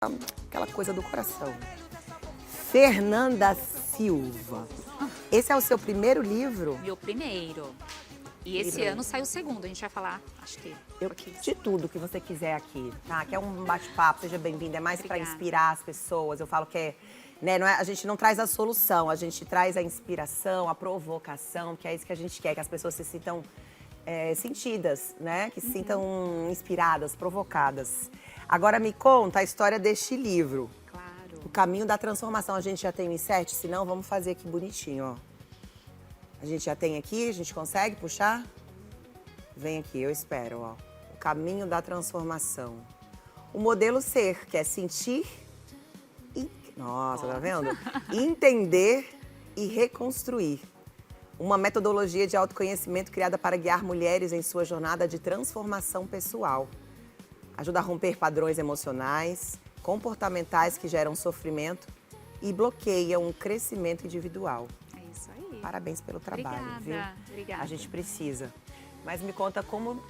aquela coisa do coração. Fernanda Silva. Esse é o seu primeiro livro? Meu primeiro. E esse ano sai o segundo, a gente vai falar, acho que De tudo que você quiser aqui, tá? Que é um bate-papo, seja bem-vinda. É mais para inspirar as pessoas. Eu falo que é, né, não é, a gente não traz a solução, a gente traz a inspiração, a provocação, que é isso que a gente quer, que as pessoas se sintam sentidas, né? Que se sintam inspiradas, provocadas. Agora me conta a história deste livro. Claro. O Caminho da Transformação. A gente já tem o insert? Se não, vamos fazer aqui bonitinho, ó. A gente já tem aqui, a gente consegue puxar? Vem aqui, eu espero, ó. O Caminho da Transformação. O modelo ser, que é sentir e... Nossa, tá vendo? Entender e reconstruir. Uma metodologia de autoconhecimento criada para guiar mulheres em sua jornada de transformação pessoal. Ajuda a romper padrões emocionais, comportamentais que geram sofrimento e bloqueiam o crescimento individual. É isso aí. Parabéns pelo trabalho, Obrigada, viu? obrigada. A gente precisa. Mas me conta como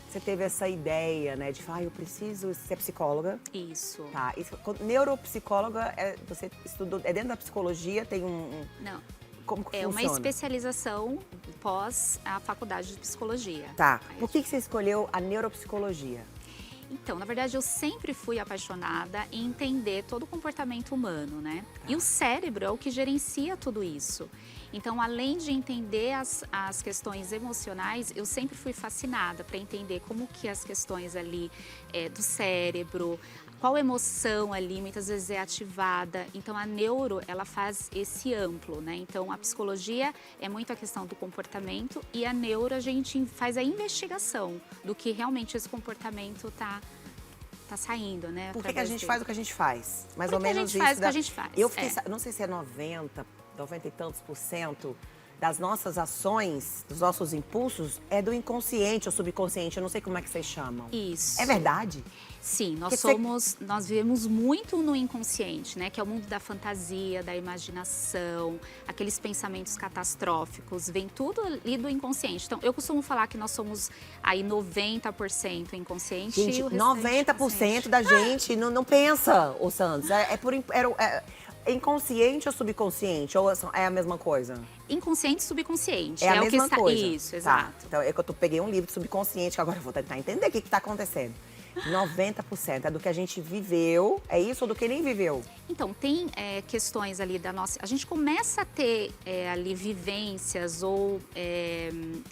você teve essa ideia, né? De falar, eu preciso ser psicóloga. Isso. Tá. Neuropsicóloga, você estudou, é dentro da psicologia, tem Não. Como que É uma funciona? especialização pós a faculdade de psicologia. Tá. Por que você escolheu a neuropsicologia? Então, na verdade, eu sempre fui apaixonada em entender todo o comportamento humano, né? E o cérebro é o que gerencia tudo isso. Então, além de entender as questões emocionais, eu sempre fui fascinada para entender como que as questões ali do cérebro, qual emoção ali muitas vezes é ativada. Então, a neuro, ela faz esse amplo, né? Então, a psicologia é muito a questão do comportamento e a neuro, a gente faz a investigação do que realmente esse comportamento tá saindo, né? Por que a gente faz o que a gente faz? Mais Por ou que a menos gente isso. faz o que a gente faz? Eu fiquei, não sei se é 90 e tantos % das nossas ações, dos nossos impulsos, é do inconsciente ou subconsciente. Eu não sei como é que vocês chamam. Isso. É verdade? Sim, Porque nós vivemos muito no inconsciente, né? Que é o mundo da fantasia, da imaginação, aqueles pensamentos catastróficos, vem tudo ali do inconsciente. Então, eu costumo falar que nós somos aí 90% inconsciente Gente, e o restante 90% da gente não pensa, ô Santos. É inconsciente ou subconsciente? Ou é a mesma coisa? Inconsciente e subconsciente. É a o que mesma está... coisa. Isso, Tá. exato. Então, é que eu peguei um livro de subconsciente, que agora eu vou tentar entender o que está acontecendo. 90% é do que a gente viveu, é isso ou do que nem viveu? Então, tem questões ali da nossa... A gente começa a ter ali vivências ou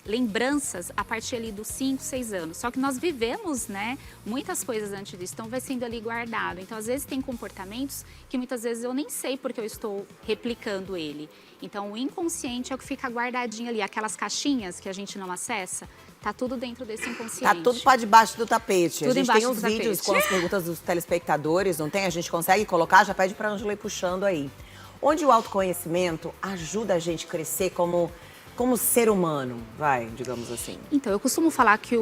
lembranças a partir ali dos 5, 6 anos. Só que nós vivemos, né, muitas coisas antes disso, então vai sendo ali guardado. Então, às vezes, tem comportamentos que muitas vezes eu nem sei porque eu estou replicando ele. Então, o inconsciente é o que fica guardadinho ali, aquelas caixinhas que a gente não acessa. Tá tudo dentro desse inconsciente. Tá tudo para debaixo do tapete. Tudo a gente embaixo tem os do vídeos tapete. com as perguntas dos telespectadores, não tem? A gente consegue colocar, já pede pra Ângela ir puxando aí. Onde o autoconhecimento ajuda a gente a crescer como ser humano, digamos assim. Então, eu costumo falar que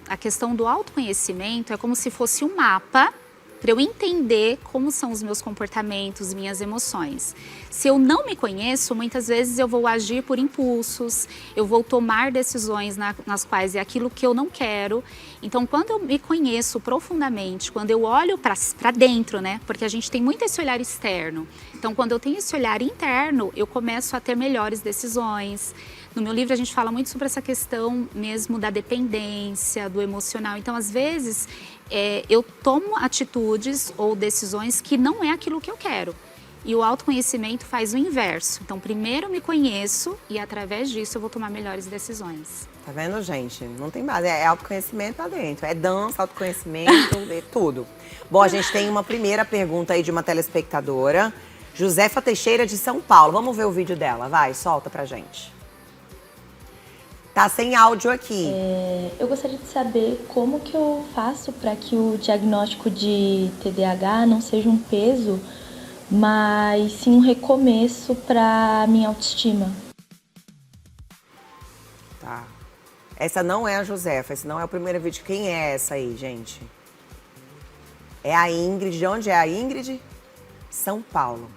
a questão do autoconhecimento é como se fosse um mapa para eu entender como são os meus comportamentos, minhas emoções. Se eu não me conheço, muitas vezes eu vou agir por impulsos, eu vou tomar decisões nas quais é aquilo que eu não quero. Então, quando eu me conheço profundamente, quando eu olho para dentro, né? Porque a gente tem muito esse olhar externo. Então, quando eu tenho esse olhar interno, eu começo a ter melhores decisões. No meu livro, a gente fala muito sobre essa questão mesmo da dependência, do emocional. Então, às vezes, eu tomo atitudes ou decisões que não é aquilo que eu quero. E o autoconhecimento faz o inverso. Então, primeiro eu me conheço e, através disso, eu vou tomar melhores decisões. Tá vendo, gente? Não tem base. É autoconhecimento lá dentro. É dança, autoconhecimento, é tudo. Bom, a gente tem uma primeira pergunta aí de uma telespectadora. Josefa Teixeira, de São Paulo. Vamos ver o vídeo dela. Vai, solta pra gente. Tá sem áudio aqui. Eu gostaria de saber como que eu faço para que o diagnóstico de TDAH não seja um peso, mas sim um recomeço para minha autoestima. Tá. Essa não é a Josefa, esse não é o primeiro vídeo. Quem é essa aí, gente? É a Ingrid. De onde é a Ingrid? São Paulo.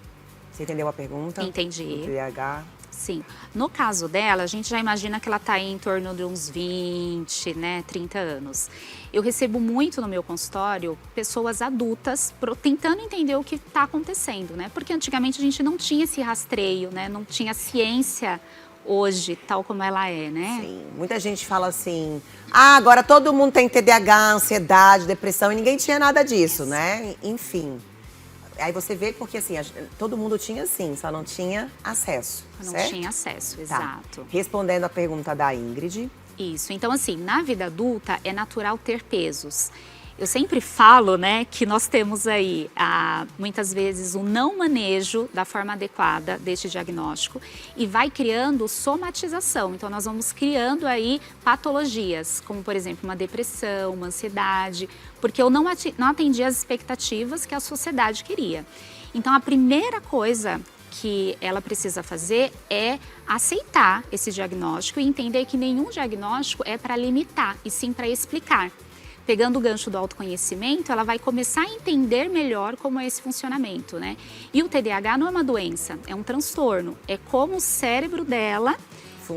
Você entendeu a pergunta? Entendi. Do TDAH. Sim. No caso dela, a gente já imagina que ela está em torno de uns 20, né, 30 anos. Eu recebo muito no meu consultório pessoas adultas tentando entender o que está acontecendo, né? Porque antigamente a gente não tinha esse rastreio, né? Não tinha ciência hoje, tal como ela é, né? Sim, muita gente fala assim, ah, agora todo mundo tem TDAH, ansiedade, depressão, e ninguém tinha nada disso, né? Enfim. Aí você vê porque assim, todo mundo tinha sim, só não tinha acesso, Não certo? tinha acesso, Tá. exato. Respondendo a pergunta da Ingrid. Isso, então assim, na vida adulta é natural ter pesos. Eu sempre falo, né, que nós temos aí, muitas vezes, um não manejo da forma adequada deste diagnóstico e vai criando somatização. Então, nós vamos criando aí patologias, como, por exemplo, uma depressão, uma ansiedade, porque eu não atendi as expectativas que a sociedade queria. Então, a primeira coisa que ela precisa fazer é aceitar esse diagnóstico e entender que nenhum diagnóstico é para limitar, e sim para explicar. Pegando o gancho do autoconhecimento, ela vai começar a entender melhor como é esse funcionamento, né? E o TDAH não é uma doença, é um transtorno. É como o cérebro dela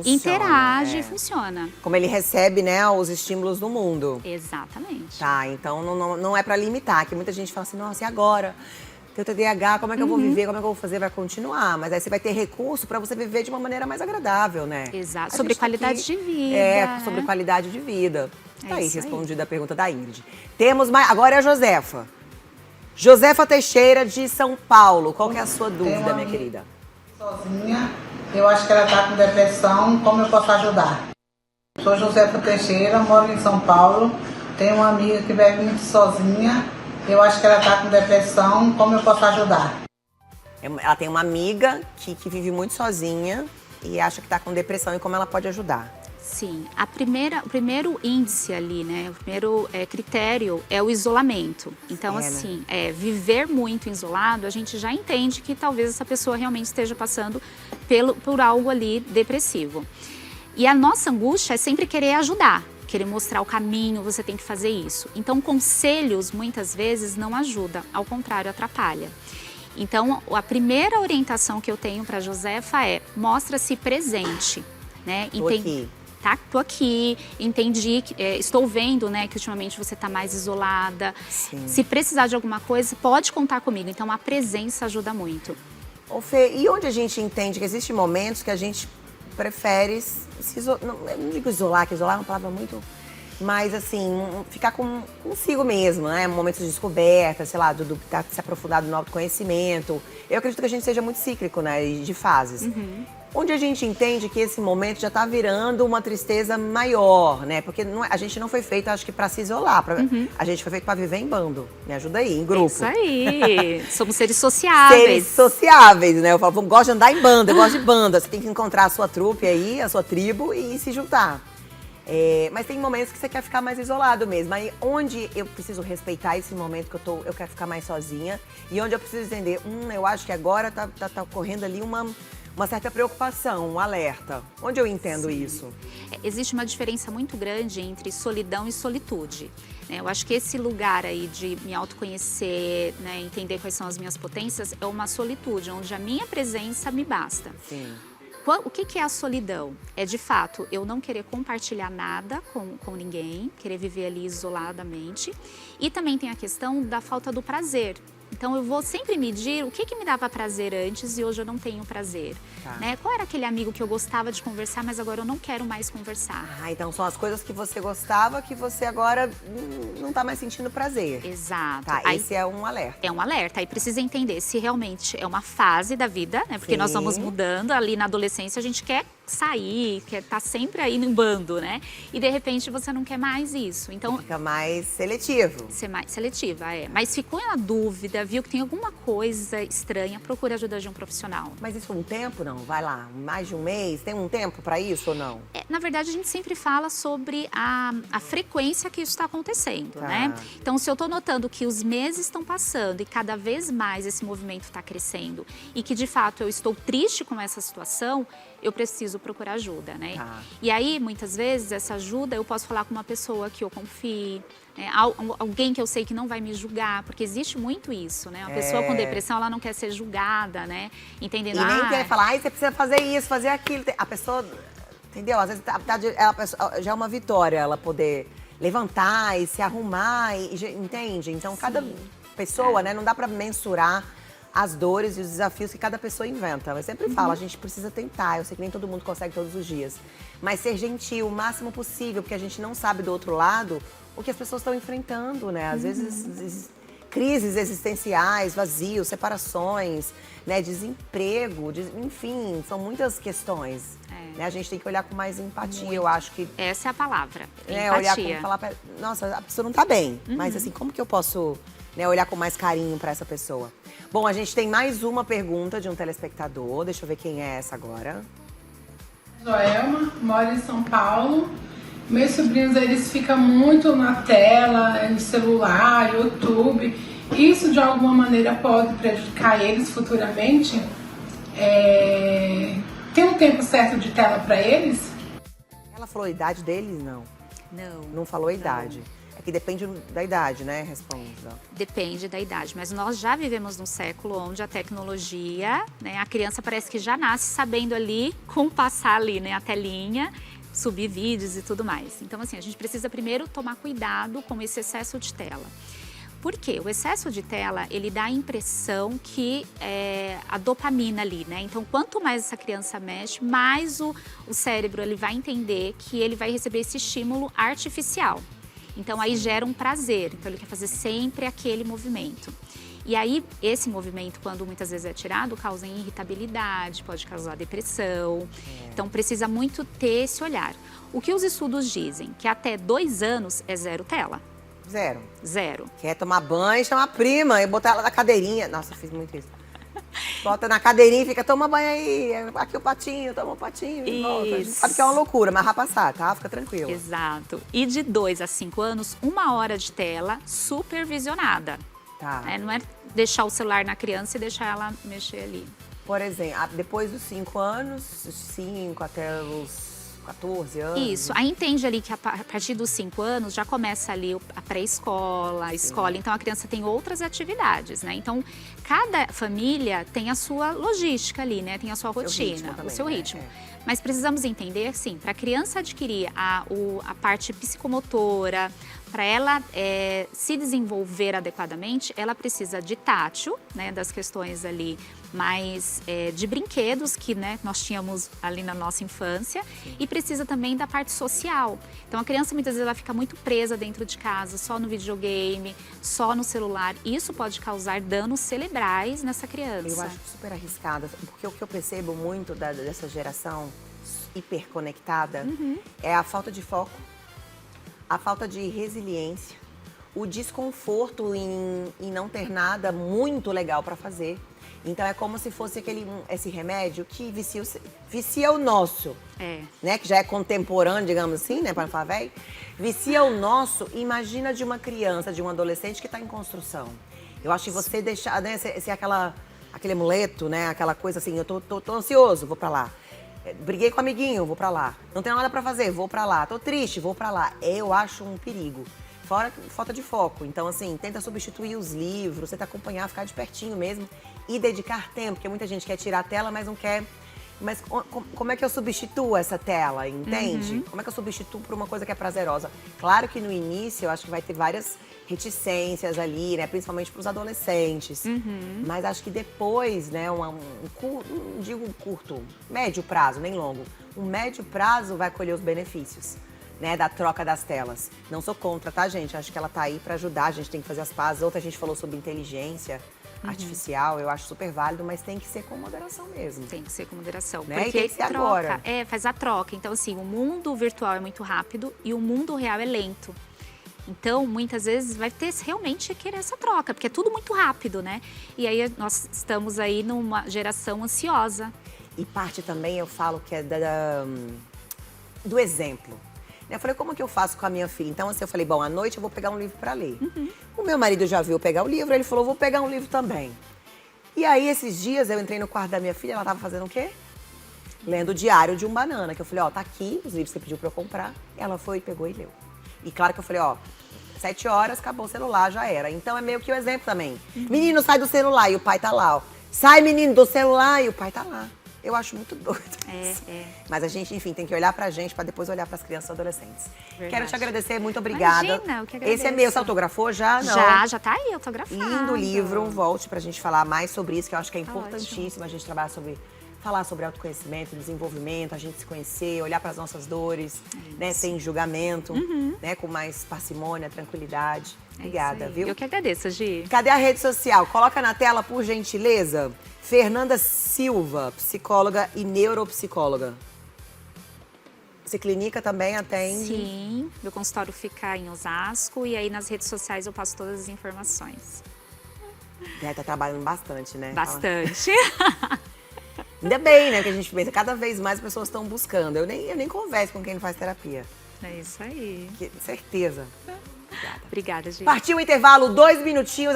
interage e funciona. Como ele recebe, né, os estímulos do mundo. Exatamente. Tá, então não é para limitar, que muita gente fala assim, nossa, e agora? Tem o TDAH, como é que eu vou viver, como é que eu vou fazer? Vai continuar, mas aí você vai ter recurso para você viver de uma maneira mais agradável, né? Exato, sobre qualidade de vida. É, sobre qualidade de vida. Tá aí, isso aí. respondida a pergunta da Ingrid. Temos mais, agora é a Josefa. Josefa Teixeira, de São Paulo. Qual que é a sua dúvida, minha querida? Sozinha, eu acho que ela está com depressão, como eu posso ajudar? Sou Josefa Teixeira, moro em São Paulo, tenho uma amiga que vive muito sozinha, eu acho que ela está com depressão, como eu posso ajudar? Ela tem uma amiga que vive muito sozinha e acha que está com depressão e como ela pode ajudar. Sim, o primeiro índice ali, né, o primeiro critério é o isolamento. Então, assim, viver muito isolado, a gente já entende que talvez essa pessoa realmente esteja passando por algo ali depressivo. E a nossa angústia é sempre querer ajudar, querer mostrar o caminho, você tem que fazer isso. Então, conselhos, muitas vezes, não ajudam, ao contrário, atrapalha. Então, a primeira orientação que eu tenho para a Josefa é, mostra-se presente, né? Tô aqui. Tá, tô aqui, entendi, estou vendo, né, que ultimamente você está mais isolada. Sim. Se precisar de alguma coisa, pode contar comigo. Então, a presença ajuda muito. Ô Fê, e onde a gente entende que existem momentos que a gente prefere se isolar, eu não digo isolar, que isolar é uma palavra muito... Mas, assim, ficar consigo mesmo, né? Momentos de descoberta, sei lá, do tá se aprofundado no autoconhecimento. Eu acredito que a gente seja muito cíclico, né? De fases. Uhum. Onde a gente entende que esse momento já tá virando uma tristeza maior, né? Porque a gente não foi feito, acho que, pra se isolar. A gente foi feito pra viver em bando. Me ajuda aí, em grupo. Isso aí. Somos seres sociáveis. Seres sociáveis, né? Eu falo, gosto de andar em banda, eu gosto de banda. Você tem que encontrar a sua trupe aí, a sua tribo e se juntar. Mas tem momentos que você quer ficar mais isolado mesmo. Aí onde eu preciso respeitar esse momento que eu quero ficar mais sozinha e onde eu preciso entender, eu acho que agora tá ocorrendo ali uma certa preocupação, um alerta. Onde eu entendo isso? Existe uma diferença muito grande entre solidão e solitude. Eu acho que esse lugar aí de me autoconhecer, né, entender quais são as minhas potências, é uma solitude, onde a minha presença me basta. Sim. O que é a solidão? É, de fato, eu não querer compartilhar nada com ninguém, querer viver ali isoladamente. E também tem a questão da falta do prazer. Então, eu vou sempre medir o que me dava prazer antes e hoje eu não tenho prazer. Tá. Né? Qual era aquele amigo que eu gostava de conversar, mas agora eu não quero mais conversar? Então são as coisas que você gostava que você agora não tá mais sentindo prazer. Exato. Tá, Aí, esse é um alerta. é um alerta. Aí precisa entender se realmente é uma fase da vida, né? Porque nós Sim. vamos mudando. Ali na adolescência a gente quer sair, quer estar sempre aí no bando, né? E de repente você não quer mais isso. Então, Fica mais seletivo. ser mais seletiva, Mas ficou na dúvida, viu que tem alguma coisa estranha, procure a ajuda de um profissional. Mas isso um tempo, não? Vai lá, mais de um mês? Tem um tempo pra isso ou não? Na verdade, a gente sempre fala sobre a frequência que isso está acontecendo, Tá. né? Então, se eu estou notando que os meses estão passando e cada vez mais esse movimento está crescendo e que, de fato, eu estou triste com essa situação, eu preciso procurar ajuda, né? Tá. E aí, muitas vezes, essa ajuda eu posso falar com uma pessoa que eu confie, Alguém que eu sei que não vai me julgar, porque existe muito isso, né? A pessoa com depressão, ela não quer ser julgada, né? Entendendo? E nem quer falar, você precisa fazer isso, fazer aquilo. A pessoa, entendeu? Às vezes já é uma vitória ela poder levantar e se arrumar, entende? Então, cada pessoa, né? Não dá pra mensurar as dores e os desafios que cada pessoa inventa. Eu sempre falo, a gente precisa tentar. Eu sei que nem todo mundo consegue todos os dias. Mas ser gentil o máximo possível, porque a gente não sabe do outro lado o que as pessoas estão enfrentando, né? Às vezes, crises existenciais, vazios, separações, né? Desemprego, enfim, são muitas questões. Né? A gente tem que olhar com mais empatia, eu acho que... Essa é a palavra, empatia. Olhar como falar, nossa, a pessoa não tá bem, mas assim, como que eu posso, né, olhar com mais carinho para essa pessoa? Bom, a gente tem mais uma pergunta de um telespectador, deixa eu ver quem é essa agora. Joelma, moro em São Paulo. Meus sobrinhos, eles ficam muito na tela, no celular, YouTube. Isso, de alguma maneira, pode prejudicar eles futuramente? Tem um tempo certo de tela para eles? Ela falou a idade deles? Não. Não falou a idade. É que depende da idade, né? Responde. Depende da idade, mas nós já vivemos num século onde a tecnologia, né, a criança parece que já nasce sabendo ali como passar ali, né, a telinha, subir vídeos e tudo mais. Então, assim, a gente precisa primeiro tomar cuidado com esse excesso de tela. Por quê? O excesso de tela, ele dá a impressão que a dopamina ali, né? Então, quanto mais essa criança mexe, mais o cérebro ele vai entender que ele vai receber esse estímulo artificial. Então, aí gera um prazer. Então, ele quer fazer sempre aquele movimento. E aí, esse movimento, quando muitas vezes é tirado, causa irritabilidade, pode causar depressão. Então, precisa muito ter esse olhar. O que os estudos dizem? Que até 2 anos é zero tela. Zero. Quer tomar banho, chama a prima e botar ela na cadeirinha. Nossa, eu fiz muito isso. Bota na cadeirinha e fica, toma banho aí, aqui o patinho, toma o patinho e volta. A gente sabe que é uma loucura, mas vai passar, tá? Fica tranquilo. Exato. E de 2 a 5 anos, 1 hora de tela supervisionada. Tá. Não é deixar o celular na criança e deixar ela mexer ali. Por exemplo, depois dos 5 anos, 5 até os 14 anos. Isso, aí entende ali que a partir dos 5 anos já começa ali a pré-escola, a escola, então a criança tem outras atividades, né? Então, cada família tem a sua logística ali, né? Tem a sua rotina, o seu ritmo. Mas precisamos entender, sim, para a criança adquirir a parte psicomotora, para ela se desenvolver adequadamente, ela precisa de tátil, né, das questões ali mais de brinquedos que, né, nós tínhamos ali na nossa infância. Sim. E precisa também da parte social. Então a criança muitas vezes ela fica muito presa dentro de casa, só no videogame, só no celular. Isso pode causar danos cerebrais nessa criança. Eu acho super arriscado, porque o que eu percebo muito dessa geração hiperconectada é a falta de foco, a falta de resiliência, o desconforto em não ter nada muito legal para fazer. Então é como se fosse esse remédio que vicia o nosso, né? Que já é contemporâneo, digamos assim, né? Para não falar velho. Vicia o nosso, imagina de uma criança, de um adolescente que está em construção. Eu acho que você deixar, né? Ser aquele amuleto, né? Aquela coisa assim, eu tô ansioso, vou para lá. Briguei com o amiguinho, vou pra lá. Não tenho nada pra fazer, vou pra lá. Tô triste, vou pra lá. Eu acho um perigo. Fora falta de foco. Então, assim, tenta substituir os livros, tenta acompanhar, ficar de pertinho mesmo e dedicar tempo, porque muita gente quer tirar a tela, mas não quer. Mas como é que eu substituo essa tela, entende? Como é que eu substituo por uma coisa que é prazerosa? Claro que no início eu acho que vai ter várias reticências ali, né? Principalmente para os adolescentes. Mas acho que depois, né? Não digo curto, médio prazo, nem longo. Um médio prazo vai colher os benefícios, né? Da troca das telas. Não sou contra, tá, gente? Acho que ela tá aí para ajudar, a gente tem que fazer as pazes. Outra gente falou sobre inteligência artificial, eu acho super válido, mas tem que ser com moderação mesmo. Tem que ser com moderação, né? Porque e tem que ser agora. Faz a troca. Então, assim, o mundo virtual é muito rápido e o mundo real é lento. Então, muitas vezes vai ter realmente que querer essa troca, porque é tudo muito rápido, né? E aí nós estamos aí numa geração ansiosa. E parte também, eu falo que é do exemplo. Eu falei, como que eu faço com a minha filha? Então, assim, eu falei, bom, à noite eu vou pegar um livro para ler. O meu marido já viu pegar o livro, ele falou, vou pegar um livro também. E aí, esses dias, eu entrei no quarto da minha filha, ela tava fazendo o quê? Lendo o Diário de um Banana, que eu falei, ó, tá aqui, os livros que você pediu para eu comprar. Ela foi, pegou e leu. E claro que eu falei, ó, 7 horas, acabou o celular, já era. Então é meio que o exemplo também. Menino, sai do celular e o pai tá lá, ó. Sai, menino, do celular e o pai tá lá. Eu acho muito doido isso. Mas a gente, enfim, tem que olhar pra gente pra depois olhar pras crianças e adolescentes. Verdade. Quero te agradecer, muito obrigada. Imagina, eu que agradeço. Esse é meu, você autografou já? Não. Já tá aí, autografado. Lindo livro, volte pra gente falar mais sobre isso, que eu acho que é Tá importantíssimo a gente trabalhar sobre, falar sobre autoconhecimento, desenvolvimento, a gente se conhecer, olhar pras nossas dores, né, sem julgamento, né, com mais parcimônia, tranquilidade. Obrigada, isso aí. viu? Eu que agradeço, Gi. Cadê a rede social? Coloca na tela, por gentileza. Fernanda Silva, psicóloga e neuropsicóloga. Você clinica também, atende? Sim, meu consultório fica em Osasco e aí nas redes sociais eu passo todas as informações. Tá trabalhando bastante, né? Bastante. Ainda bem, né, que a gente pensa, cada vez mais pessoas estão buscando. Eu nem converso com quem não faz terapia. É isso aí. Certeza. Obrigada, Gi. Partiu o intervalo, 2 minutinhos.